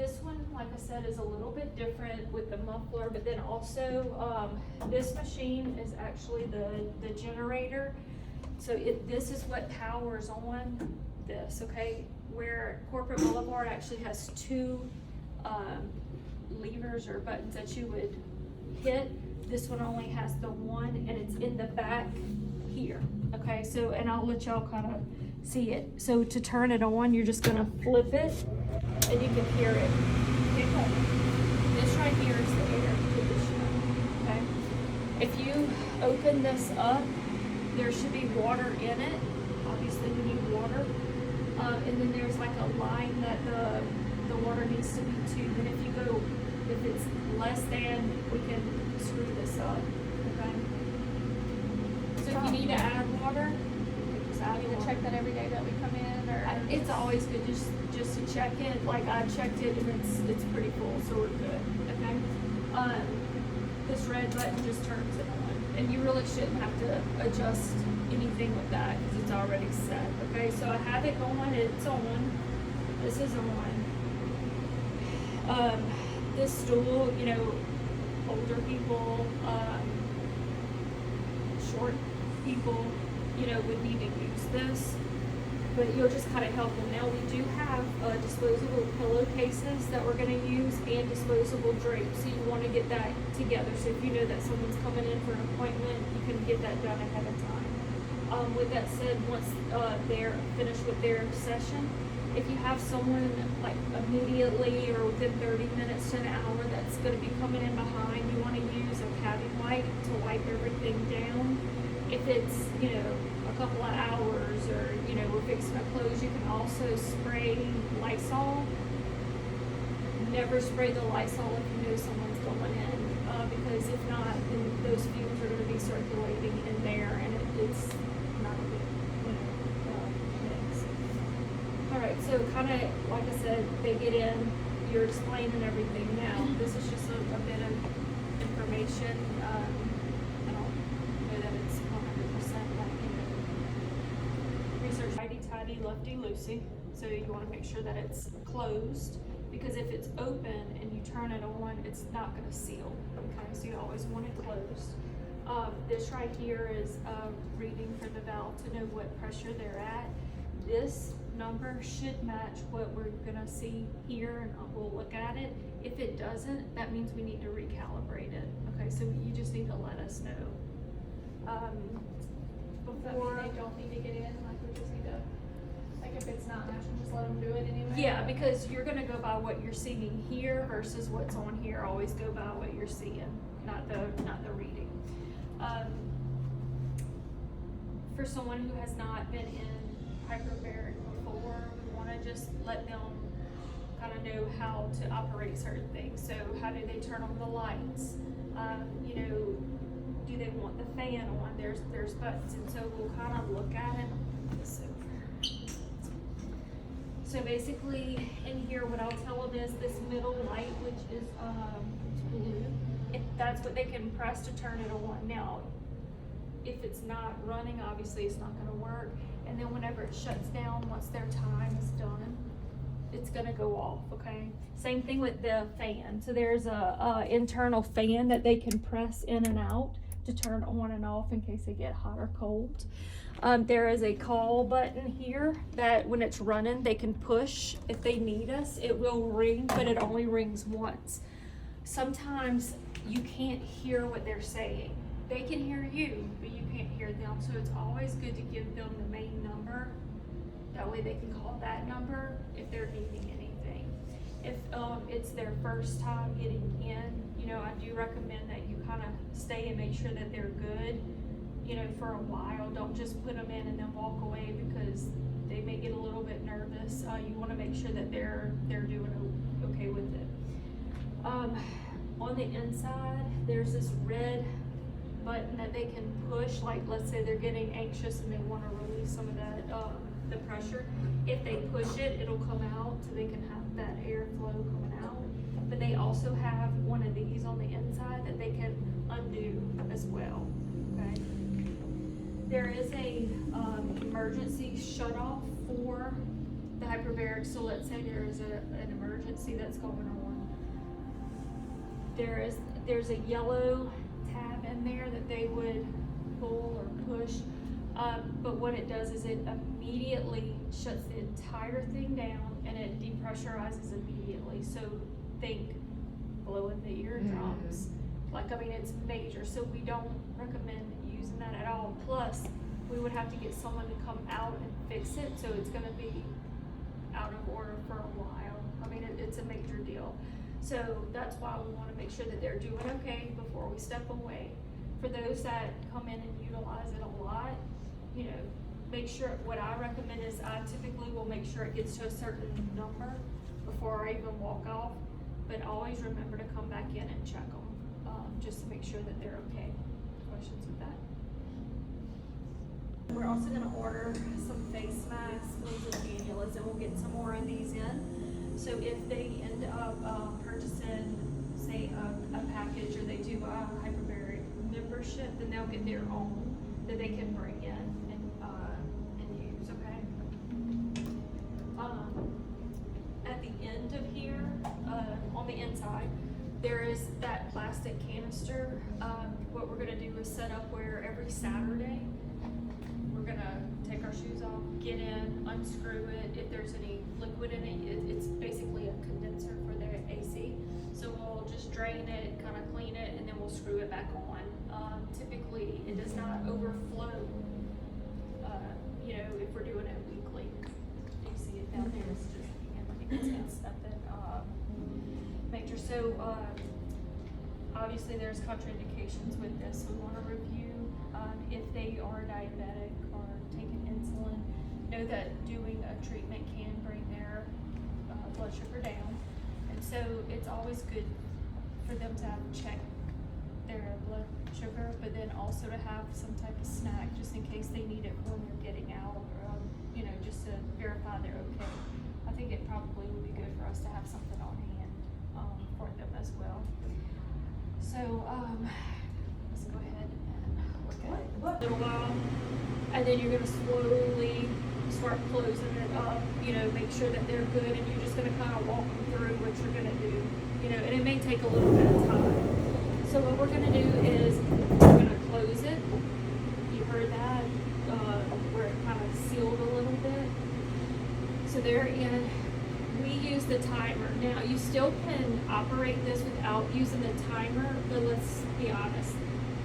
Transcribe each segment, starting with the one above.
This one, like I said, is a little bit different with the muffler, but then also, this machine is actually the generator. So this is what powers on this, okay? Where Corporate Boulevard actually has two, levers or buttons that you would hit. This one only has the one, and it's in the back here, okay? So, and I'll let y'all kind of see it. So to turn it on, you're just gonna flip it, and you can hear it. This right here is the air conditioner, okay? If you open this up, there should be water in it. Obviously, we need water. And then there's like a line that the water needs to be to. And if it's less than, we can screw this up, okay? So if you need to add water, just add You water. to check that every day that we come in, or It's always good just to check it. Like I checked it and it's pretty full, so we're good, okay? This red button just turns it on, and you really shouldn't have to adjust anything with that because it's already set, okay? So I have it going, it's on, this is on. This stool, you know, older people, short people, you know, would need to use this, but you'll just kind of help them. Now we do have disposable pillowcases that we're going to use and disposable drapes, so you want to get that together. So if you know that someone's coming in for an appointment, you can get that done ahead of time. With that said, once they're finished with their session, if you have someone like immediately or within 30 minutes to an hour that's going to be coming in behind, you want to use a cabin wipe to wipe everything down. If it's, you know, a couple of hours or, you know, we're fixing to close, you can also spray Lysol. Never spray the Lysol if you know someone's going in, because if not, then those fumes are going to be circulating in there, and it's not a good, you know, mix. All right, so kind of, like I said, they get in, you're explaining everything now. This is just a bit of information. I don't know that it's 100% like, you know, research righty-tighty, lefty-loosey. So you want to make sure that it's closed, because if it's open and you turn it on, it's not going to seal, okay? So you always want it closed. This right here is reading for the valve to know what pressure they're at. This number should match what we're gonna see here, and we'll look at it. If it doesn't, that means we need to recalibrate it. Okay, so you just need to let us know. does that mean they don't need to get in? Like we just need to, like if it's not matching, just let them do it anyway? Yeah, because you're gonna go by what you're seeing here versus what's on here. Always go by what you're seeing, not the reading. For someone who has not been in hyperbaric before, we want to just let them kind of know how to operate certain things. So how do they turn on the lights? You know, do they want the fan on? There's buttons, and so we'll kind of look at it. So basically, in here, what I'll tell them is this middle light, which is blue, if that's what they can press to turn it on. Now, if it's not running, obviously it's not going to work. And then whenever it shuts down, once their time is done, it's going to go off, okay? Same thing with the fan. So there's a internal fan that they can press in and out to turn on and off in case they get hot or cold. There is a call button here that when it's running, they can push. If they need us, it will ring, but it only rings once. Sometimes you can't hear what they're saying. They can hear you, but you can't hear them. So it's always good to give them the main number. That way they can call that number if they're needing anything. If it's their first time getting in, you know, I do recommend that you kind of stay and make sure that they're good, you know, for a while. Don't just put them in and then walk away, because they may get a little bit nervous. You want to make sure that they're doing okay with it. On the inside, there's this red button that they can push. Like, let's say they're getting anxious and they want to release some of that the pressure. If they push it, it'll come out, so they can have that airflow coming out. But they also have one of these on the inside that they can undo as well. Okay. There is a emergency shutoff for the hyperbaric, so let's say there is an emergency that's going on. There's a yellow tab in there that they would pull or push. But what it does is it immediately shuts the entire thing down and it depressurizes immediately. So think blowing the eardrums. Like, I mean, it's major. So we don't recommend using that at all. Plus, we would have to get someone to come out and fix it. So it's going to be out of order for a while. I mean, it's a major deal. So that's why we want to make sure that they're doing okay before we step away. For those that come in and utilize it a lot, you know, make sure, what I recommend is I typically will make sure it gets to a certain number before I even walk off, but always remember to come back in and check them, just to make sure that they're okay. Questions with that? We're also gonna order some face masks, and cannulas, and we'll get some more of these in. So if they end up purchasing, say, a package, or they do a hyperbaric membership, then they'll get their own that they can bring in and use, okay? At the end of here, on the inside, there is that plastic canister. What we're gonna do is set up where every Saturday, we're gonna take our shoes off, get in, unscrew it. If there's any liquid in it, it's basically a condenser for the AC. So we'll just drain it, kind of clean it, and then we'll screw it back on. Typically, it does not overflow, you know, if we're doing it weekly. You see it down there, it's just, it's nothing major. So, obviously there's contraindications with this. We want to review if they are diabetic or taking insulin. Know that doing a treatment can bring their blood sugar down. And so it's always good for them to have checked their blood sugar, but then also to have some type of snack just in case they need it when they're getting out, or you know, just to verify they're okay. I think it probably would be good for us to have something on hand for them as well. So let's go ahead and look at it a little while, and then you're going to slowly start closing it up, you know, make sure that they're good, and you're just going to kind of walk them through what you're going to do, you know, and it may take a little bit of time. So what we're going to do is we're going to close it. You heard that, where it kind of sealed a little bit. So they're in. We use the timer. Now you still can operate this without using the timer, but let's be honest.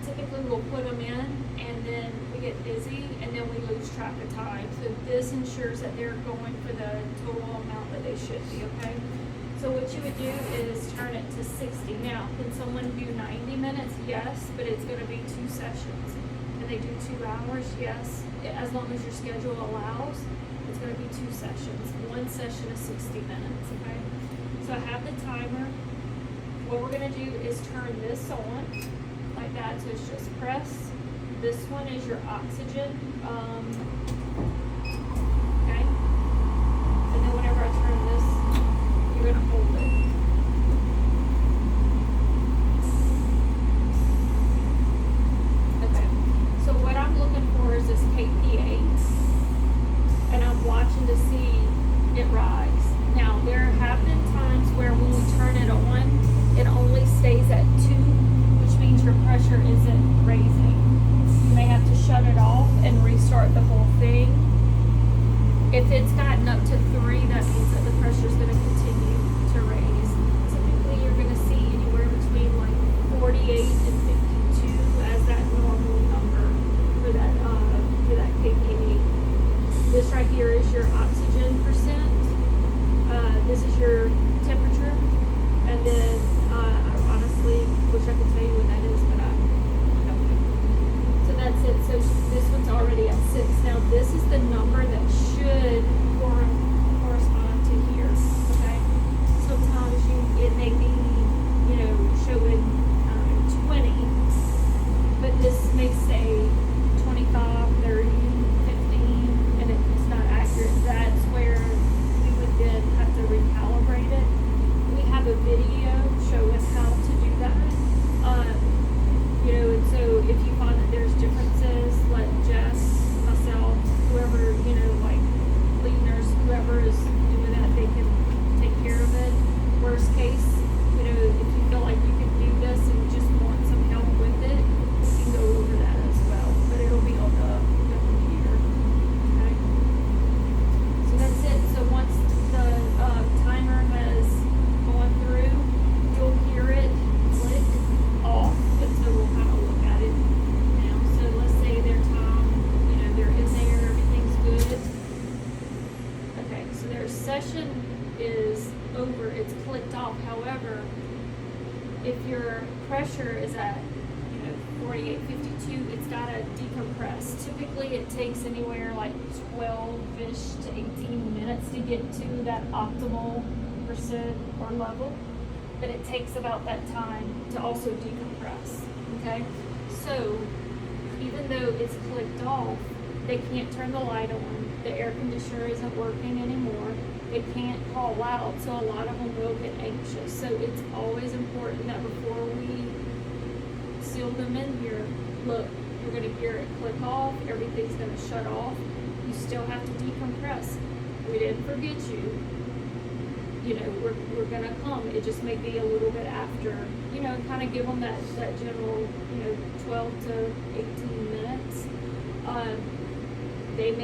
Typically we'll put them in and then we get busy and then we lose track of time. So this ensures that they're going for the total amount that they should be, okay? So what you would do is turn it to 60. Now, can someone do 90 minutes? Yes, but it's going to be 2 sessions. Can they do 2 hours? Yes. As long as your schedule allows, it's going to be 2 sessions. 1 session is 60 minutes, okay? So I have the timer. What we're going to do is turn this on like that. So it's just press. This one is your oxygen. Okay? And then whenever I turn this, you're going to hold it. Okay, so what I'm looking for is this KPA, and I'm watching to see it rise. Now, there have been times where when we turn it on, it only stays at 2, which means your pressure isn't raising. You may have to shut it off and restart the whole thing. If it's gotten up to 3, that means that the pressure is going to continue to raise. Typically, you're going to see anywhere between like 48 and 52 as that normal number for that KPA. This right here is your oxygen percent. This is your temperature, and then I honestly wish I could tell you what that is, but I don't know. So that's it. So this one's already at 6. Now this is the number that should correspond clicked off. However, if your pressure is at, 48, 52, it's gotta decompress. Typically, it takes anywhere like 12-ish to 18 minutes to get to that optimal percent or level, but it takes about that time to also decompress, okay? So, even though it's clicked off, they can't turn the light on, the air conditioner isn't working anymore, they can't call out, so a lot of them will get anxious. So it's always important that before we seal them in here, look, you're gonna hear it click off, everything's gonna shut off, you still have to decompress. We didn't forget you. We're gonna come, it just may be a little bit after, kind of give them that general, 12 to 18 minutes. They may